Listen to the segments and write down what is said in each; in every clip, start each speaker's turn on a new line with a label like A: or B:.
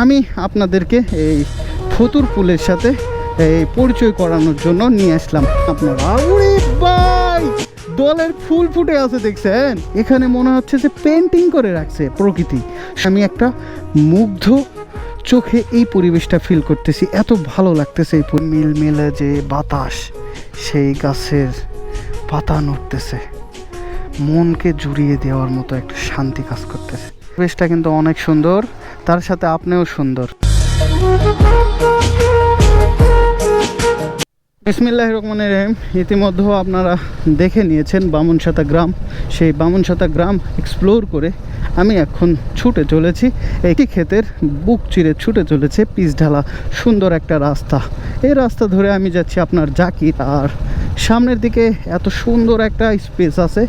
A: আমি আপনাদেরকে এই ফতুর পুলের সাথে এই পরিচয় করানোর জন্য নিয়ে আসলাম আপনারা। ওরে ভাই, দলের ফুল ফুটে আছে দেখছেন, এখানে মনে হচ্ছে যে পেন্টিং করে রাখছে প্রকৃতি। আমি একটা মুগ্ধ চোখে এই পরিবেশটা ফিল করতেছি, এত ভালো লাগতেছে। এই মিলমিলে যে বাতাস, সেই গাছের পাতা নড়তেছে, মনকে জুড়িয়ে দেওয়ার মতো একটা শান্তি কাজ করতেছে। পরিবেশটা কিন্তু অনেক সুন্দর, তার সাথে আপনিও সুন্দর। বিসমিল্লাহির রহমানির রহিম। ইতিমধ্যে আপনারা দেখে নিয়েছেন বামুনসাতা গ্রাম। সেই বামুনসাতা গ্রাম এক্সপ্লোর করে আমি এখন ছুটে চলেছি একটি ক্ষেতের বুক চিরে ছুটে চলেছে পিচ ঢালা সুন্দর একটা রাস্তা। এই রাস্তা ধরে আমি যাচ্ছি আপনার জাকির। আর সামনের দিকে এত সুন্দর একটা স্পেস আছে,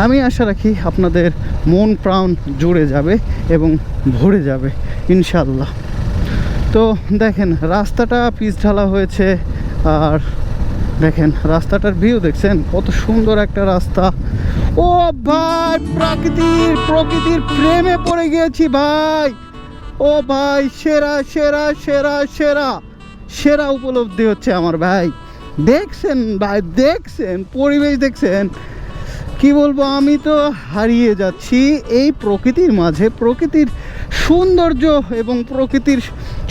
A: আমি আশা রাখি আপনাদের মন প্রাণ জুড়ে যাবে এবং ভরে যাবে ইনশাল্লাহ। তো দেখেন রাস্তাটা পিচ ঢালা হয়েছে, আর দেখেন রাস্তাটার ভিউ দেখছেন কত সুন্দর একটা রাস্তা। ও ভাই, প্রকৃতির প্রেমে পড়ে গিয়েছি ভাই। ও ভাই, সেরা সেরা সেরা সেরা সেরা উপলব্ধি হচ্ছে আমার ভাই। দেখছেন ভাই, দেখছেন পরিবেশ, দেখছেন কি বলবো, আমি তো হারিয়ে যাচ্ছি এই প্রকৃতির মাঝে। প্রকৃতির সৌন্দর্য এবং প্রকৃতির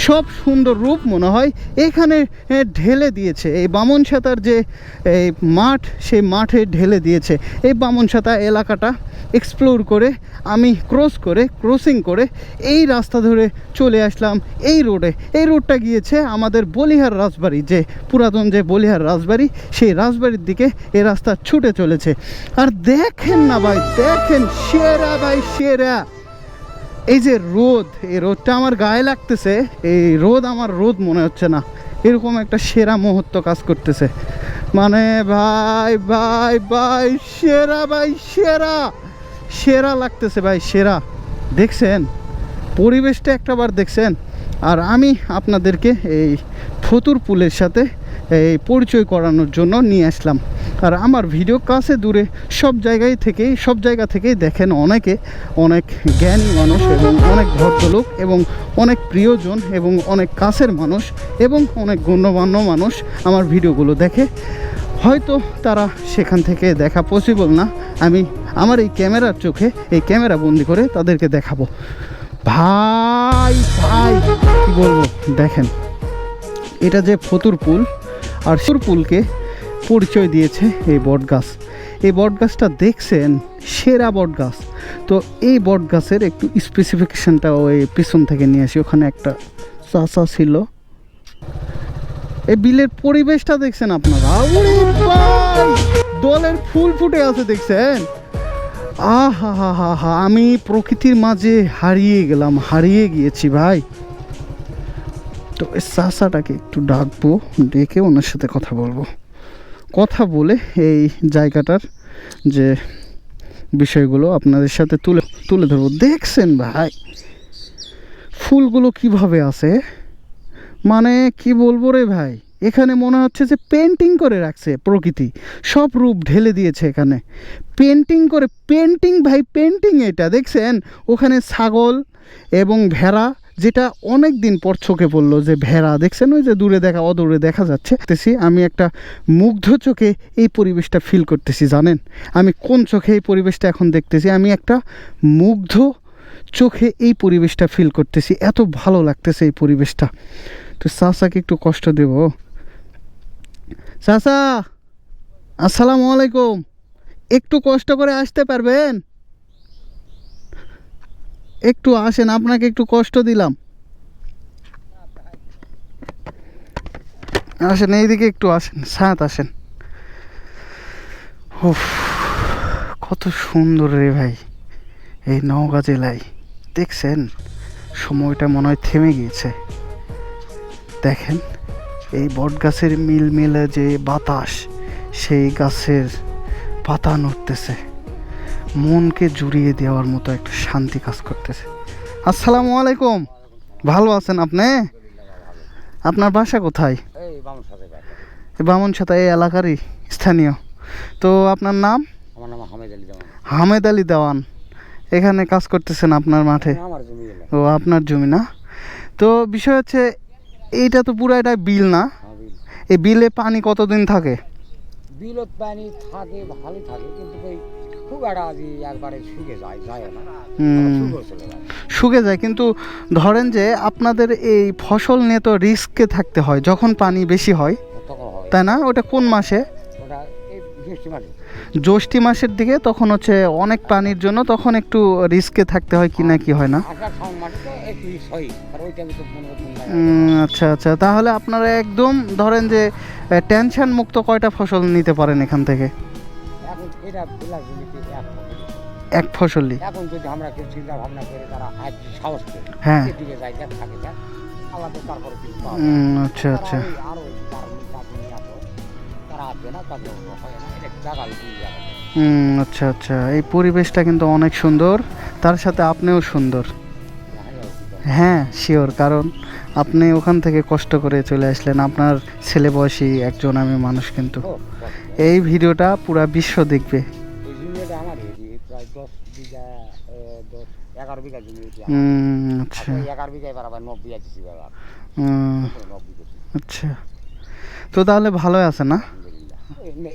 A: সব সুন্দর রূপ মনে হয় এখানে ঢেলে দিয়েছে। এই বামুনসাতার যে এই মাঠ, সেই মাঠে ঢেলে দিয়েছে। এই বামুনসাতা এলাকাটা এক্সপ্লোর করে আমি ক্রসিং করে এই রাস্তা ধরে চলে আসলাম এই রোডে। এই রোডটা গিয়েছে আমাদের বলিহার রাজবাড়ি, যে পুরাতন যে বলিহার রাজবাড়ি, সেই রাজবাড়ির দিকে এই রাস্তা ছুটে চলেছে। আর দেখেন না ভাই, দেখেন সেরা ভাই সেরা। এই যে রোদ, এই রোদটা আমার গায়ে লাগতেছে, এই রোদ আমার রোদ মনে হচ্ছে না, এরকম একটা সেরা মুহূর্ত কাজ করতেছে। মানে ভাই ভাই ভাই সেরা ভাই সেরা সেরা লাগতেছে ভাই, সেরা। দেখছেন পরিবেশটা একটাবার দেখছেন। আর আমি আপনাদেরকে এই ফতুর পুলের সাথে এই পরিচয় করানোর জন্য নিয়ে আসলাম। আর আমার ভিডিও কাছে দূরে সব জায়গা থেকেই দেখেন অনেক জ্ঞানী মানুষ এবং অনেক ভদ্রলোক এবং অনেক প্রিয়জন এবং অনেক কাছের মানুষ এবং অনেক গণ্যমান্য মানুষ আমার ভিডিওগুলো দেখে। হয়তো তারা সেখান থেকে দেখা পসিবল না, আমি আমার এই ক্যামেরার চোখে এই ক্যামেরা বন্দি করে তাদেরকে দেখাবো। ভাই ভাই কি বলবো, দেখেন এটা যে ফতুর পুল, আর ফতুর পুলকে পরিচয় দিয়েছে এই বট গাছ। এই বট গাছটা দেখছেন সেরা বট গাছ। তো এই বট গাছের একটু স্পেসিফিকেশনটা ওই পিছন থেকে নিয়ে আসি। ওখানে একটা চাচা ছিল। এই বিলের পরিবেশটা দেখছেন আপনারা, ওরে ভাই, দলের ফুল ফুটে আছে দেখছেন। আহা হা হা হা, আমি প্রকৃতির মাঝে হারিয়ে গিয়েছি ভাই। তো এই চাচাটাকে একটু ডাকবো, ডেকে ওনার সাথে কথা বলে এই জায়গাটার যে বিষয়গুলো আপনাদের সাথে তুলে ধরবো। দেখছেন ভাই ফুলগুলো কিভাবে আছে, মানে কি বলবো রে ভাই, এখানে মনে হচ্ছে যে পেন্টিং করে রাখছে প্রকৃতি, সব রূপ ঢেলে দিয়েছে এখানে পেন্টিং ভাই, পেন্টিং। এটা দেখছেন ওখানে ছাগল এবং ভেড়া, যেটা অনেক দিন পর চোখে পড়লো যে ভেড়া দেখছেন, ওই যে অদূরে দেখা যাচ্ছে। আমি একটা মুগ্ধ চোখে এই পরিবেশটা ফিল করতেছি। জানেন আমি কোন চোখে এই পরিবেশটা এখন দেখতেছি? আমি একটা মুগ্ধ চোখে এই পরিবেশটা ফিল করতেছি, এত ভালো লাগতেছে এই পরিবেশটা। তো চাচাকে একটু কষ্ট দেব। চাচা আসসালামু আলাইকুম, একটু কষ্ট করে আসতে পারবেন? একটু আসেন, আপনাকে একটু কষ্ট দিলাম। আসেন এইদিকে একটু আসেন, আসেন। উফ, কত সুন্দর রে ভাই এই নওগাঁ জেলায়। দেখছেন সময়টা মনে হয় থেমে গিয়েছে। দেখেন এই বট গাছের মিলমিলে যে বাতাস, সেই গাছের পাতা নড়তেছে, মনকে জুড়িয়ে দেওয়ার মতো একটা শান্তি কাজ করতেছে। আসসালামু আলাইকুম, ভালো আছেন আপনি? আপনার বাসা কোথায়? বামুনসাতা এই এলাকারই স্থানীয়। তো আপনার নাম?
B: আমার নাম
A: হামেদ আলী দেওয়ান। এখানে কাজ করতেছেন আপনার মাঠে?
B: আমার জমি।
A: ও আপনার জমি না? তো বিষয় হচ্ছে এইটা তো পুরো এটা বিল না, এই বিলে পানি কতদিন থাকে?
B: বিলত পানি থাকে, ভালোই থাকে, কিন্তু ওই খুব একটা একবারে শুকে যায় না, শুকো চলে যায়।
A: শুকে যায়, কিন্তু ধরেন যে আপনাদের এই ফসল নিয়ে তো রিস্কে থাকতে হয় যখন পানি বেশি হয়,
B: তখন হয়
A: তাই না? ওটা কোন মাসে?
B: ওটা এই জ্যৈষ্ঠ মাসে।
A: জ্যৈষ্ঠ মাসের দিকে তখন হচ্ছে অনেক পানির জন্য তখন একটু রিস্কে থাকতে হয় কি না, কি হয় না?
B: আষাঢ় শ্রাবণ মাসে তো একটু হয়, আর ওই টাইমে তো 15 দিন লাগে।
A: আচ্ছা আচ্ছা, তাহলে আপনারা একদম ধরেন যে টেনশন মুক্ত কয়টা ফসল নিতে পারেন এখান থেকে?
B: এখন এটা বিলাস জমিতে
A: এক ফসলই?
B: এখন যদি আমরা কেউ চিন্তা ভাবনা করে তারা আজ সাহস করে
A: হ্যাঁ।
B: এদিকে যায়, যাক থাকে যাক, আলাদা তারপরে কিছু পাওয়া
A: আচ্ছা আচ্ছা।
B: আরো তারা আসবে না, তাদের হয় না, এটা জায়গা দিয়ে যাবে।
A: আচ্ছা আচ্ছা, এই পরিবেশটা কিন্তু অনেক সুন্দর, তার সাথে আপনিও সুন্দর। হ্যাঁ শিওর, কারণ আপনি ওখান থেকে কষ্ট করে চলে আসলেন, আপনার ছেলে বয়সী একজন আমি মানুষ, কিন্তু এই ভিডিওটা পুরা বিশ্ব দেখবে।
B: এই জমিটা আমার প্রায় 10 বিঘা, 11 বিঘা জমি।
A: আচ্ছা
B: 11 বিঘা এবার আবার 90 আছে বাবা। 90
A: আচ্ছা, তো তাহলে ভালোই আছে না?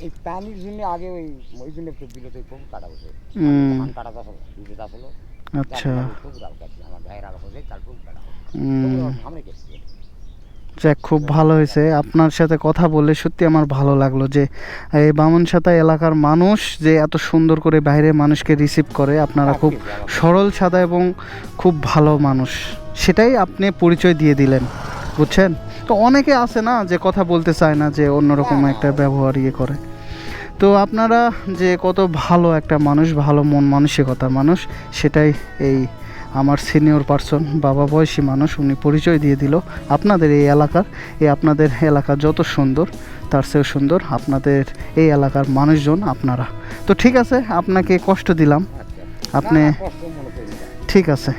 B: এই পানির জন্য আগে ওই জন্য একটু বিলতে খুব কাটা বসে, ধান কাটা চাষ হলো, বিলে চাষ হলো।
A: আচ্ছা
B: খুব ডাল কাটছে আমার ভাইয়ের আগে হয়ে, তার খুব কাটা সামনে গেছে।
A: যাক, খুব ভালো হয়েছে আপনার সাথে কথা বলে, সত্যি আমার ভালো লাগলো যে এই বামনসাতা এলাকার মানুষ যে এত সুন্দর করে বাইরে মানুষকে রিসিভ করে। আপনারা খুব সরল সাদা এবং খুব ভালো মানুষ, সেটাই আপনি পরিচয় দিয়ে দিলেন, বুঝছেন? তো অনেকে আছে না যে কথা বলতে চায় না, যে অন্যরকম একটা ব্যবহার ইয়ে করে। তো আপনারা যে কত ভালো একটা মানুষ, ভালো মন মানসিকতার মানুষ, সেটাই এই আমার সিনিয়র পার্সন, বাবা বয়সী মানুষ, উনি পরিচয় দিয়ে দিল আপনাদের এই এলাকার। আপনাদের এলাকা যত সুন্দর তার চেয়েও সুন্দর আপনাদের এই এলাকার মানুষজন আপনারা। তো ঠিক আছে, আপনাকে কষ্ট দিলাম, আপনি ঠিক আছে।